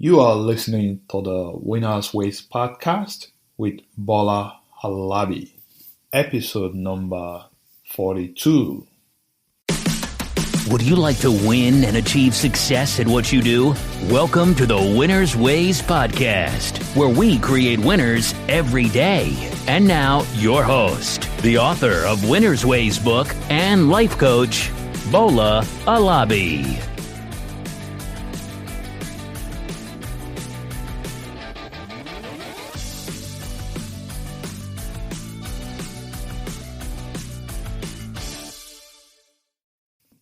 You are listening to the Winner's Ways podcast with Bola Halabi, episode number 42. Would you like to win and achieve success at what you do? Welcome to the Winner's Ways podcast, where we create winners every day. And now, your host, the author of Winner's Ways book and life coach, Bola Halabi.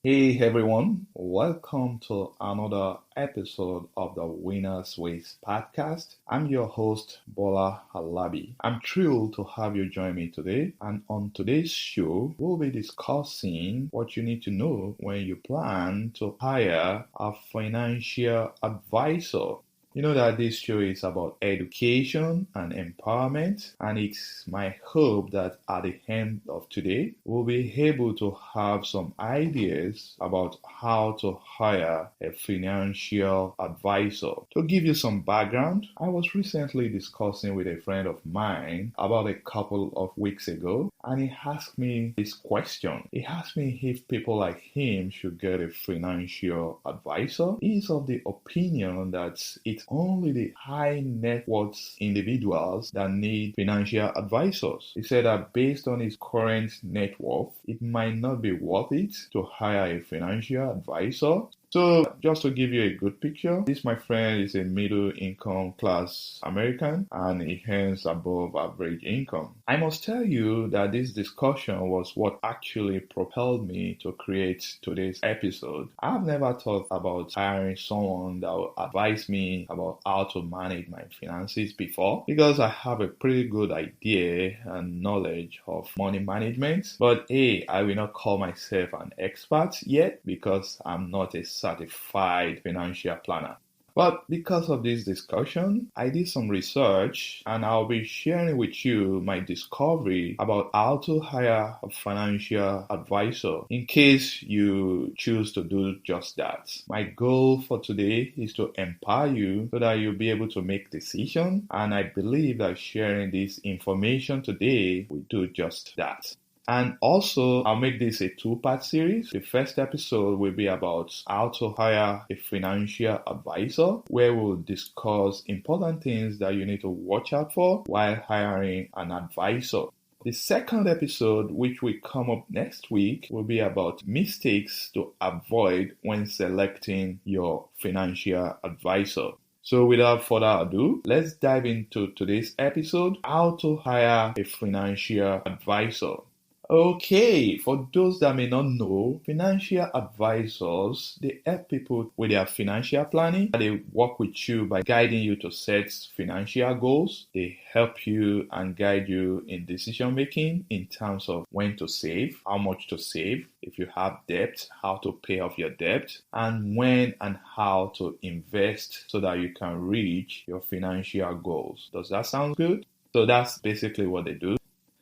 Hey everyone, welcome to another episode of the Winner's Ways podcast. I'm your host, Bola Halabi. I'm thrilled to have you join me today, and on today's show, we'll be discussing what you need to know when you plan to hire a financial advisor. You know that this show is about education and empowerment, and it's my hope that at the end of today, we'll be able to have some ideas about how to hire a financial advisor. To give you some background, I was recently discussing with a friend of mine about a couple of weeks ago, and he asked me this question. He asked me if people like him should get a financial advisor. He's of the opinion that it's only the high net worth individuals that need financial advisors. He said that based on his current net worth, it might not be worth it to hire a financial advisor. So just to give you a good picture, this my friend is a middle income class American and he earns above average income. I must tell you that this discussion was what actually propelled me to create today's episode. I've never thought about hiring someone that will advise me about how to manage my finances before, because I have a pretty good idea and knowledge of money management. But hey, I will not call myself an expert yet because I'm not a certified financial planner. But because of this discussion, I did some research and I'll be sharing with you my discovery about how to hire a financial advisor in case you choose to do just that. My goal for today is to empower you so that you'll be able to make decisions, and I believe that sharing this information today will do just that. And also, I'll make this a two-part series. The first episode will be about how to hire a financial advisor, where we'll discuss important things that you need to watch out for while hiring an advisor. The second episode, which will come up next week, will be about mistakes to avoid when selecting your financial advisor. So without further ado, let's dive into today's episode, how to hire a financial advisor. Okay, for those that may not know, financial advisors, they help people with their financial planning. They work with you by guiding you to set financial goals. They help you and guide you in decision making in terms of when to save, how much to save, if you have debt, how to pay off your debt, and when and how to invest so that you can reach your financial goals. Does that sound good? So that's basically what they do.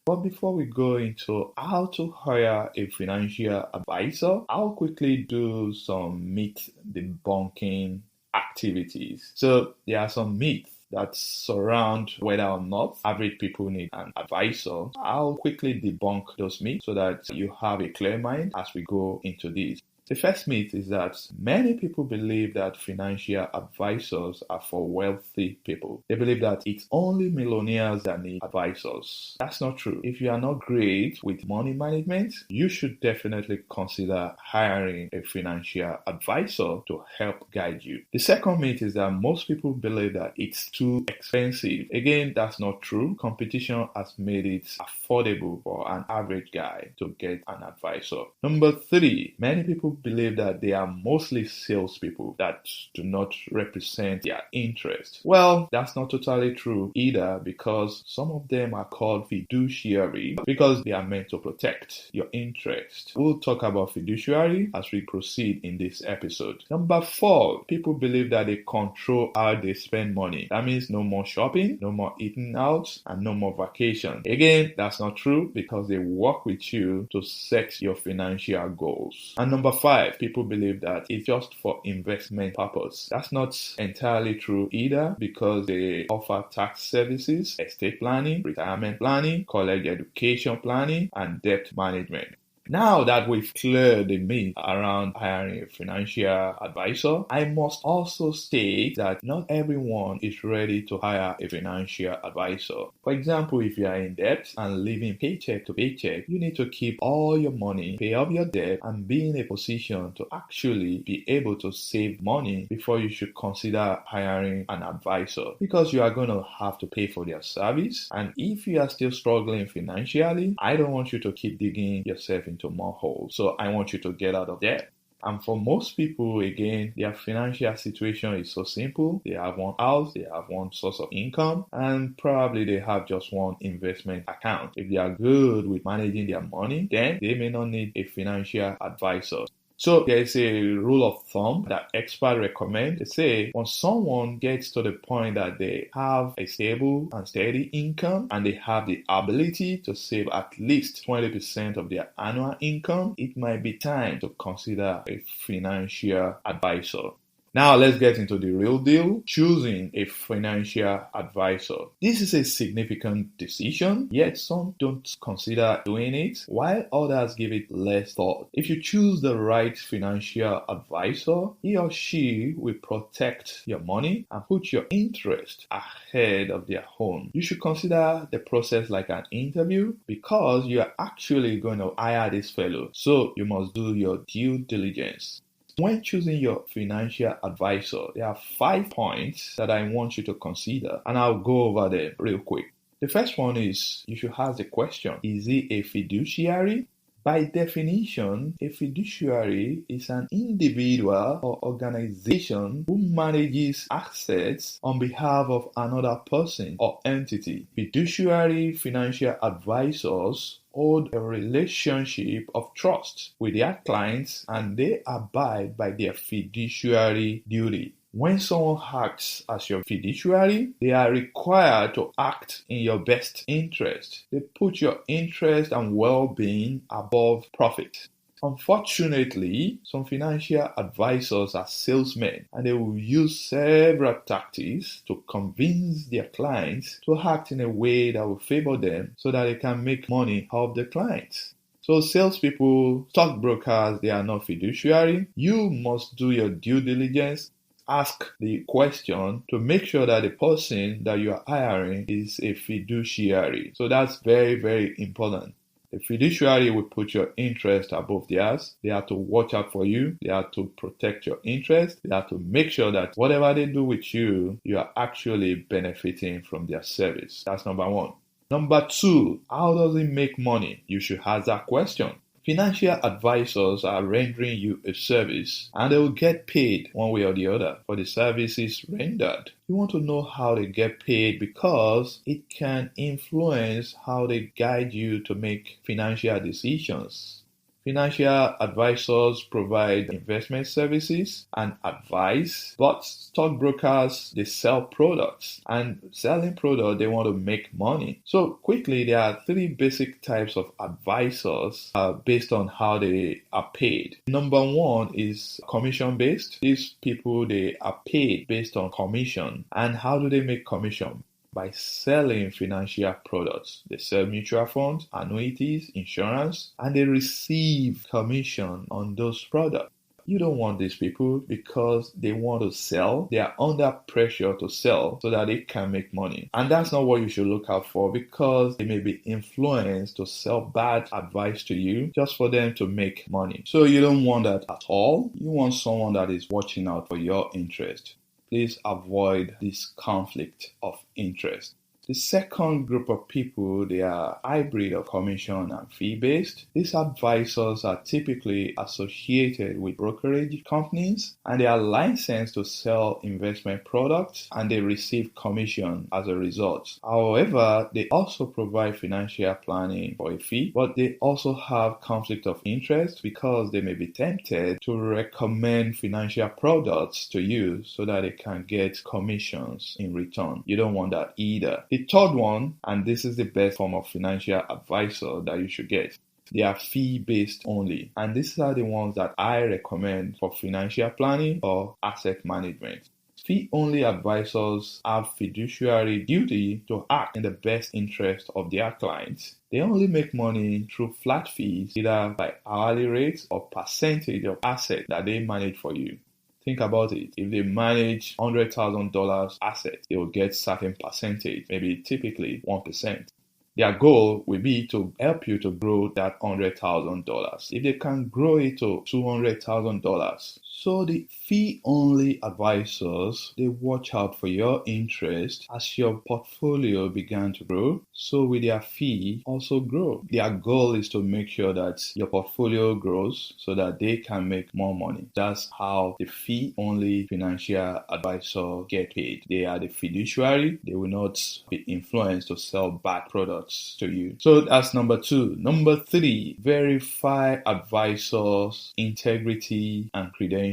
But before we go into how to hire a financial advisor, I'll quickly do some myth debunking activities. So there are some myths that surround whether or not average people need an advisor. I'll quickly debunk those myths so that you have a clear mind as we go into this. The first myth is that many people believe that financial advisors are for wealthy people. They believe that it's only millionaires that need advisors. That's not true. If you are not great with money management, you should definitely consider hiring a financial advisor to help guide you. The second myth is that most people believe that it's too expensive. Again, that's not true. Competition has made it affordable for an average guy to get an advisor. Number 3, many people believe that they are mostly salespeople that do not represent their interest. Well, that's not totally true either, because some of them are called fiduciary because they are meant to protect your interest. We'll talk about fiduciary as we proceed in this episode. Number 4, people believe that they control how they spend money. That means no more shopping, no more eating out, and no more vacation. Again, that's not true because they work with you to set your financial goals. And number 5, 5, people believe that it's just for investment purpose. That's not entirely true either, because they offer tax services, estate planning, retirement planning, college education planning, and debt management. Now that we've cleared the myth around hiring a financial advisor, I must also state that not everyone is ready to hire a financial advisor. For example, if you are in debt and living paycheck to paycheck, you need to keep all your money, pay off your debt, and be in a position to actually be able to save money before you should consider hiring an advisor, because you are going to have to pay for their service. And if you are still struggling financially, I don't want you to keep digging yourself into more holes. So I want you to get out of debt. And for most people, again, their financial situation is so simple. They have one house, they have one source of income, and probably they have just one investment account. If they are good with managing their money, then they may not need a financial advisor. So there's a rule of thumb that experts recommend. They say when someone gets to the point that they have a stable and steady income and they have the ability to save at least 20% of their annual income, it might be time to consider a financial advisor. Now let's get into the real deal, choosing a financial advisor. This is a significant decision, yet some don't consider doing it, while others give it less thought. If you choose the right financial advisor, he or she will protect your money and put your interest ahead of their own. You should consider the process like an interview, because you are actually going to hire this fellow, so you must do your due diligence. When choosing your financial advisor, there are 5 points that I want you to consider, and I'll go over them real quick. The first one is you should ask the question, is he a fiduciary? By definition, a fiduciary is an individual or organization who manages assets on behalf of another person or entity. Fiduciary financial advisors hold a relationship of trust with their clients, and they abide by their fiduciary duty. When someone acts as your fiduciary, they are required to act in your best interest. They put your interest and well-being above profit. Unfortunately, some financial advisors are salesmen, and they will use several tactics to convince their clients to act in a way that will favor them so that they can make money off the clients. So salespeople, stockbrokers, they are not fiduciary. You must do your due diligence. Ask the question to make sure that the person that you are hiring is a fiduciary. So that's very, very important. The fiduciary will put your interest above theirs. They have to watch out for you. They have to protect your interest. They have to make sure that whatever they do with you, you are actually benefiting from their service. That's number 1. Number 2, how does it make money? You should ask that question. Financial advisors are rendering you a service, and they will get paid one way or the other for the services rendered. You want to know how they get paid because it can influence how they guide you to make financial decisions. Financial advisors provide investment services and advice, but stockbrokers, they sell products, and selling products, they want to make money. So quickly, there are 3 basic types of advisors based on how they are paid. Number 1 is commission-based. These people, they are paid based on commission. And how do they make commission? By selling financial products. They sell mutual funds, annuities, insurance, and they receive commission on those products. You don't want these people because they want to sell. They are under pressure to sell so that they can make money. And that's not what you should look out for, because they may be influenced to sell bad advice to you just for them to make money. So you don't want that at all. You want someone that is watching out for your interest. Please avoid this conflict of interest. The second group of people, they are hybrid of commission and fee-based. These advisors are typically associated with brokerage companies, and they are licensed to sell investment products, and they receive commission as a result. However, they also provide financial planning for a fee, but they also have conflict of interest because they may be tempted to recommend financial products to you so that they can get commissions in return. You don't want that either. The third one, and this is the best form of financial advisor that you should get. They are fee-based only. And these are the ones that I recommend for financial planning or asset management. Fee-only advisors have fiduciary duty to act in the best interest of their clients. They only make money through flat fees, either by hourly rates or percentage of assets that they manage for you. Think about it. If they manage $100,000 assets, they will get certain percentage, maybe typically 1%. Their goal will be to help you to grow that $100,000. If they can grow it to $200,000, so the fee-only advisors, they watch out for your interest as your portfolio began to grow. So with their fee also grow. Their goal is to make sure that your portfolio grows so that they can make more money. That's how the fee-only financial advisor get paid. They are the fiduciary. They will not be influenced to sell bad products to you. So that's number 2. Number 3, verify advisors' integrity and credentials.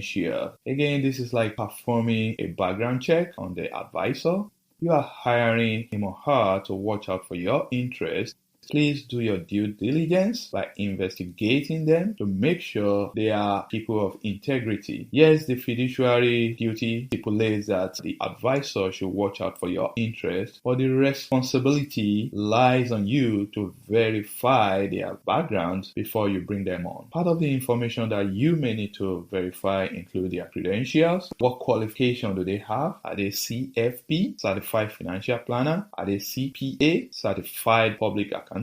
Again, this is like performing a background check on the advisor. You are hiring him or her to watch out for your interests. Please do your due diligence by investigating them to make sure they are people of integrity. Yes, the fiduciary duty stipulates that the advisor should watch out for your interests, but the responsibility lies on you to verify their background before you bring them on. Part of the information that you may need to verify include their credentials. What qualification do they have? Are they CFP, Certified Financial Planner? Are they CPA, Certified Public Accountant?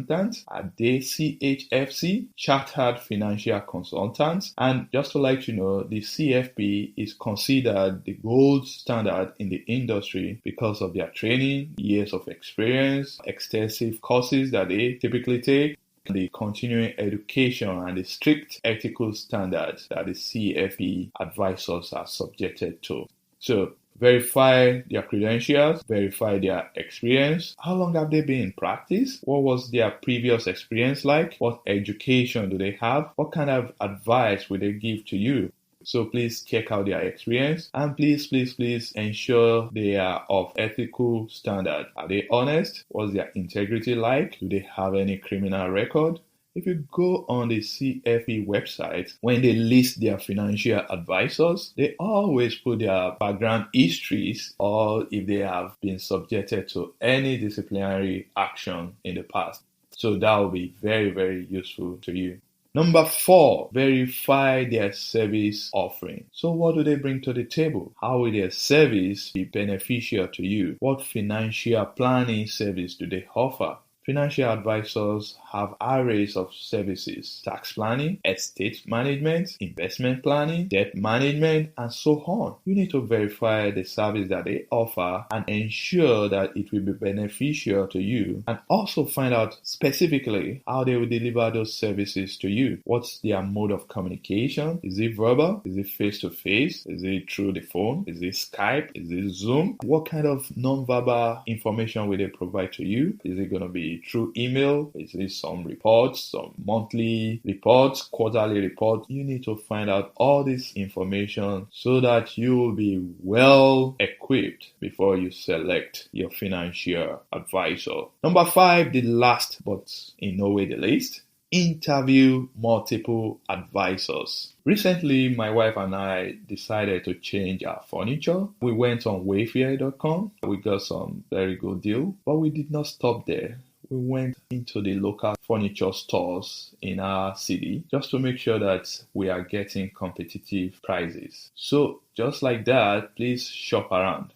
Are they CHFC, Chartered Financial Consultants? And just to let you know, the CFP is considered the gold standard in the industry because of their training, years of experience, extensive courses that they typically take, the continuing education and the strict ethical standards that the CFP advisors are subjected to. So verify their credentials, verify their experience. How long have they been in practice? What was their previous experience like? What education do they have? What kind of advice will they give to you? So please check out their experience and please ensure they are of ethical standard. Are they honest? What's their integrity like? Do they have any criminal record? If you go on the CFP website, when they list their financial advisors, they always put their background histories or if they have been subjected to any disciplinary action in the past. So that will be very, very useful to you. Number 4, verify their service offering. So what do they bring to the table? How will their service be beneficial to you? What financial planning service do they offer? Financial advisors have arrays of services: tax planning, estate management, investment planning, debt management, and so on. You need to verify the service that they offer and ensure that it will be beneficial to you, and also find out specifically how they will deliver those services to you. What's their mode of communication? Is it verbal? Is it face-to-face? Is it through the phone? Is it Skype? Is it Zoom? What kind of non-verbal information will they provide to you? Is it going to be through email? Is it some reports, some monthly reports, quarterly reports? You need to find out all this information so that you will be well equipped before you select your financial advisor. Number 5, the last but in no way the least, interview multiple advisors. Recently, my wife and I decided to change our furniture. We went on Wayfair.com. We got some very good deal, but we did not stop there. We went into the local furniture stores in our city just to make sure that we are getting competitive prices. So just like that, please shop around.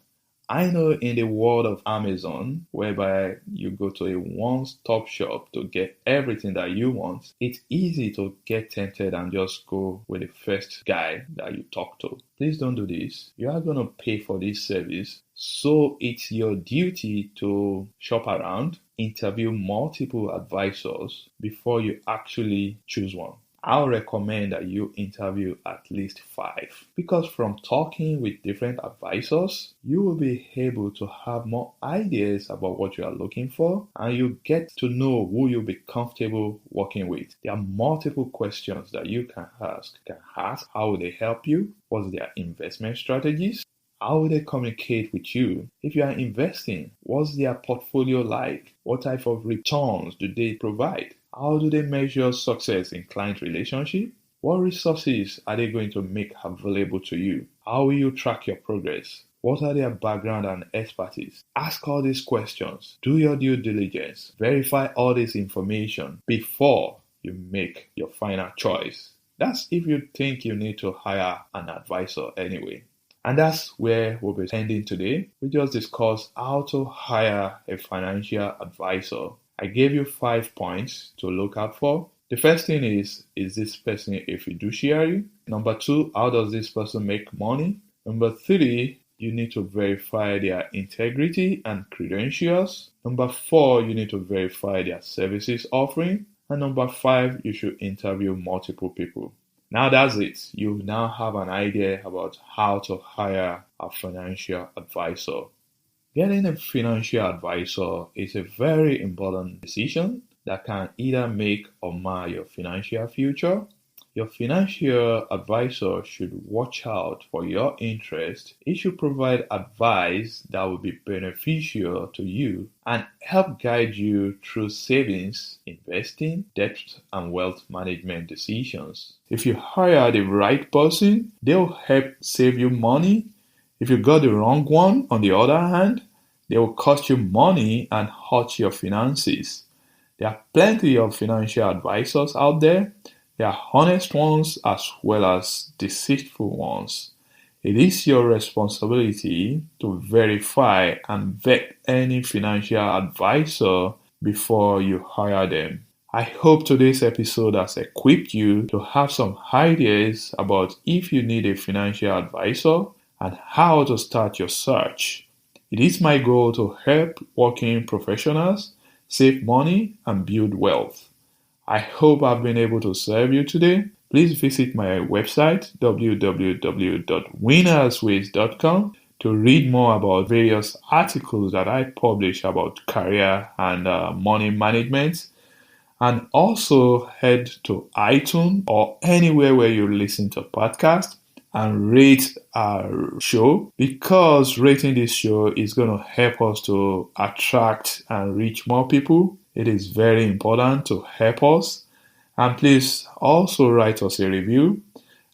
I know in the world of Amazon, whereby you go to a one-stop shop to get everything that you want, it's easy to get tempted and just go with the first guy that you talk to. Please don't do this. You are going to pay for this service, so it's your duty to shop around, interview multiple advisors before you actually choose one. I'll recommend that you interview at least 5, because from talking with different advisors, you will be able to have more ideas about what you are looking for, and you get to know who you'll be comfortable working with. There are multiple questions that you can ask. You can ask, how will they help you? What's their investment strategies? How will they communicate with you? If you are investing, what's their portfolio like? What type of returns do they provide? How do they measure success in client relationship? What resources are they going to make available to you? How will you track your progress? What are their background and expertise? Ask all these questions. Do your due diligence. Verify all this information before you make your final choice. That's if you think you need to hire an advisor anyway. And that's where we'll be ending today. We just discussed how to hire a financial advisor. I gave you 5 points to look out for. The first thing is this person a fiduciary? Number 2, how does this person make money? Number 3, you need to verify their integrity and credentials. Number 4, you need to verify their services offering. And number 5, you should interview multiple people. Now that's it. You now have an idea about how to hire a financial advisor. Getting a financial advisor is a very important decision that can either make or mar your financial future. Your financial advisor should watch out for your interest. It should provide advice that will be beneficial to you and help guide you through savings, investing, debt, and wealth management decisions. If you hire the right person, they'll help save you money. If you got the wrong one, on the other hand, they will cost you money and hurt your finances. There are plenty of financial advisors out there. There are honest ones as well as deceitful ones. It is your responsibility to verify and vet any financial advisor before you hire them. I hope today's episode has equipped you to have some ideas about if you need a financial advisor and how to start your search. It is my goal to help working professionals save money and build wealth. I hope I've been able to serve you today. Please visit my website www.winnersways.com to read more about various articles that I publish about career and money management. And also head to iTunes or anywhere where you listen to podcasts and rate our show, because rating this show is going to help us to attract and reach more people. It is very important to help us. And please also write us a review.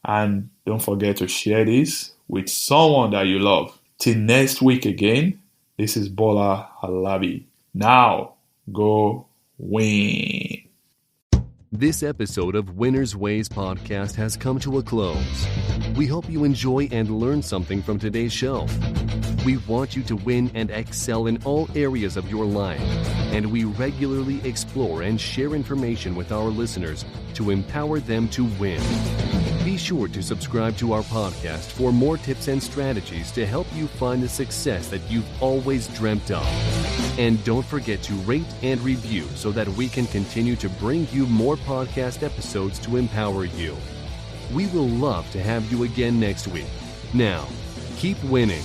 And don't forget to share this with someone that you love. Till next week again, this is Bola Halabi. Now, go win. This episode of Winner's Ways podcast has come to a close. We hope you enjoy and learn something from today's show. We want you to win and excel in all areas of your life, and we regularly explore and share information with our listeners to empower them to win. Be sure to subscribe to our podcast for more tips and strategies to help you find the success that you've always dreamt of. And don't forget to rate and review so that we can continue to bring you more podcast episodes to empower you. We will love to have you again next week. Now, keep winning.